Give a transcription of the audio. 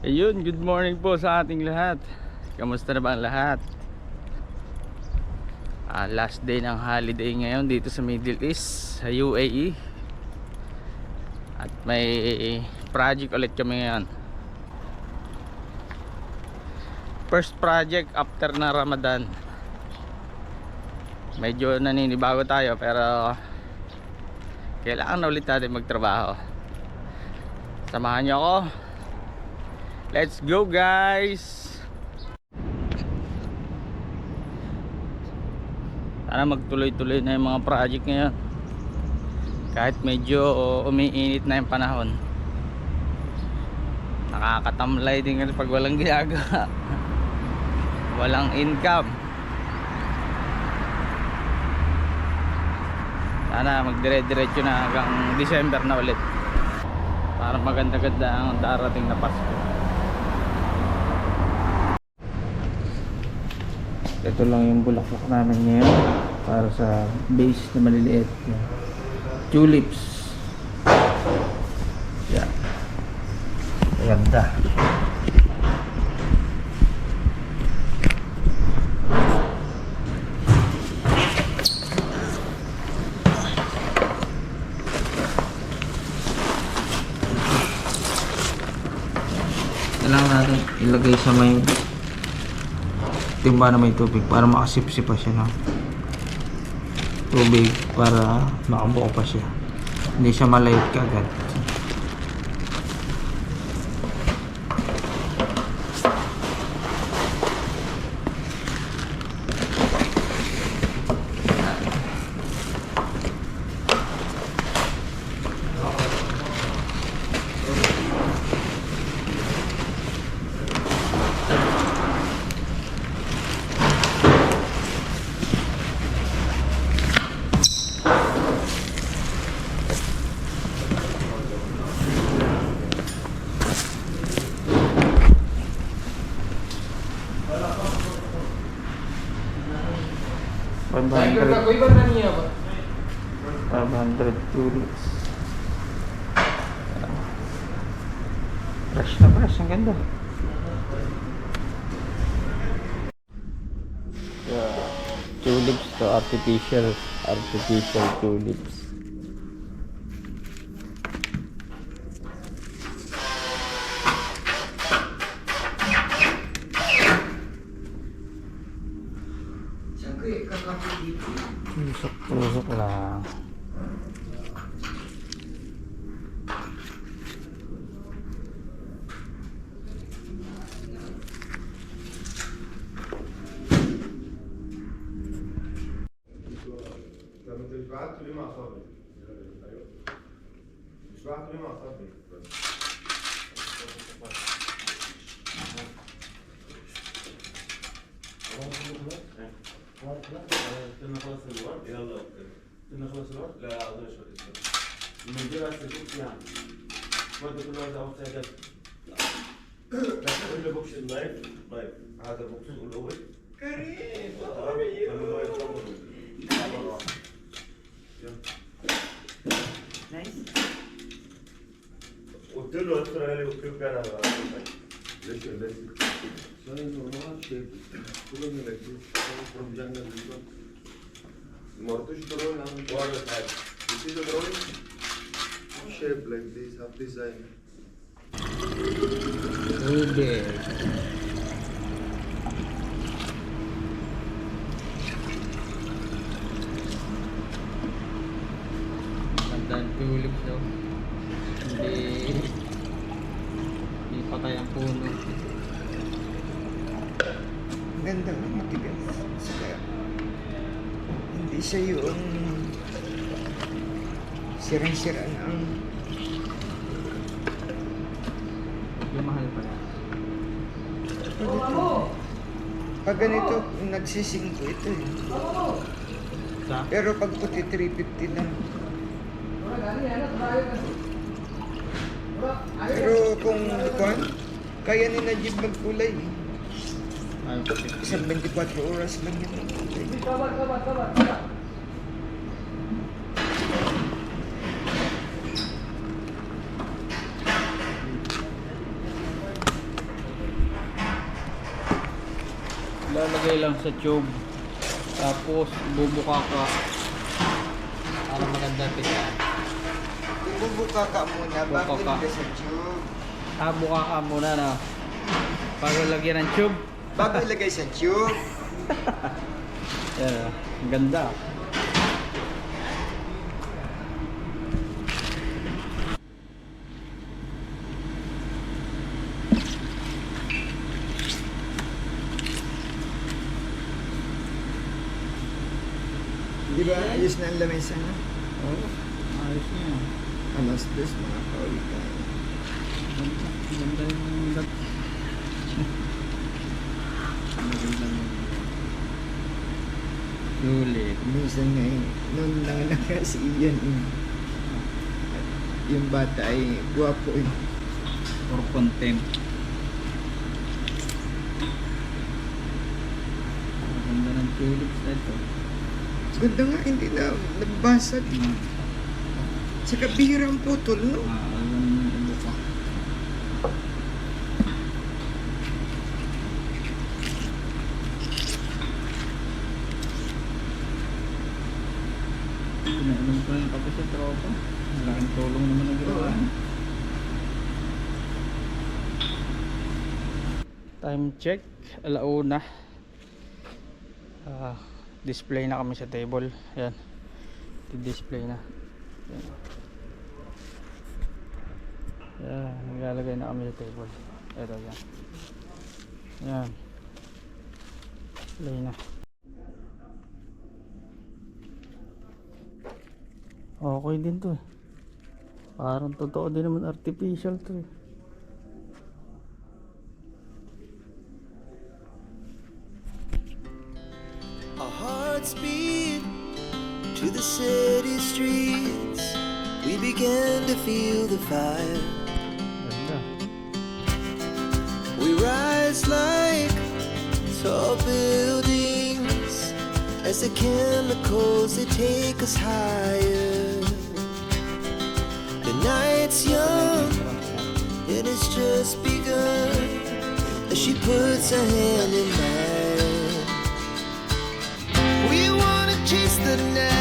Ayun, good morning po sa ating lahat. Kamusta na ba ang lahat? Last day ng holiday ngayon dito sa Middle East, sa UAE. At may project ulit kami ngayon. First project after na Ramadan. Medyo naninibago tayo pero kailangan na ulit natin magtrabaho. Samahan niyo ako. Let's go guys. Sana magtuloy-tuloy na yung mga project ngayon. Kahit medyo umiinit na yung panahon. Nakakatamlay din kasi pag walang ginagawa. Walang income. Sana magdire-diretso na hanggang December na ulit. Para maganda-ganda ang darating na Pasko. Ito lang yung bulaklak namin ngayon para sa base na maliliit. Tulips. Yan. Ganda. Kailangan natin ilagay sa may timba na may tubig para makasipsip pa siya ng tubig para makabuo pa siya, hindi siya malayot kaagad. $500 tulips. Fresh na fresh, ang ganda. Tulips to artificial tulips. Tusok lang. نخلص الورد يلا نخلص الورد لا اظن شوي من جهه البوكس يعني ما تقول له اول حاجه لا تقول له بوكس النايف طيب هذا بوكس الاول كريم نايس قلت له ادخل عليه وكيف كان ليش Sayın normal şey, kullanıyor ki, from jungle river. Mortuş drone, water type. This is a drone, shape like this, half design. Tubig. Ganda ng tulips daw. Hindi patay ang puno. Ganda ng matigas. Kaya hindi siya yung sirang-siraan ang Yung mahal pala. pag ganito, nagsising ko ito eh. Sa? Pero pag puti 350 lang. Pero kung kaya ni Najib magkulay eh. Isang 24 oras lang yun. lalagay lang sa tube. Tapos bubuka ka para maganda tignan. Ibubuka ka muna bago Buka ka. ilagay sa tube. Buka ka muna na. Bago lagyan ng tube. Bago ilagay sa tube. Yan, ang ganda. Di ba? Ayos na ang lamesa na. Oo, ayos na yan. Alas dos mga kawitan. Ganda, ganda yung gat. Maganda yung sulit. Minsan nga noon lang nakasi iyan yung bata ay guwapo eh. For content. Ganda ng tulips na ito. Ganda nga, hindi na nabasag. Sa kabihirang putol, no? Alam mo yung buka. Pinainom ko yung kape sa tropa. Malaking tulong naman ang ginawa. Time check, alauna. Display na kami sa table. Yan. I-display na. Yan. Yan, naglalagay na kami sa table. Ito yan. Yan. Display na. Okay din to eh. Parang totoo din naman, artificial to eh. Our hearts beat to the city streets. We began to feel the fire. Ganda. We rise like tall buildings as the chemicals they take us higher. The night's young and it's just begun as she puts her hand in mine. We wanna chase the night.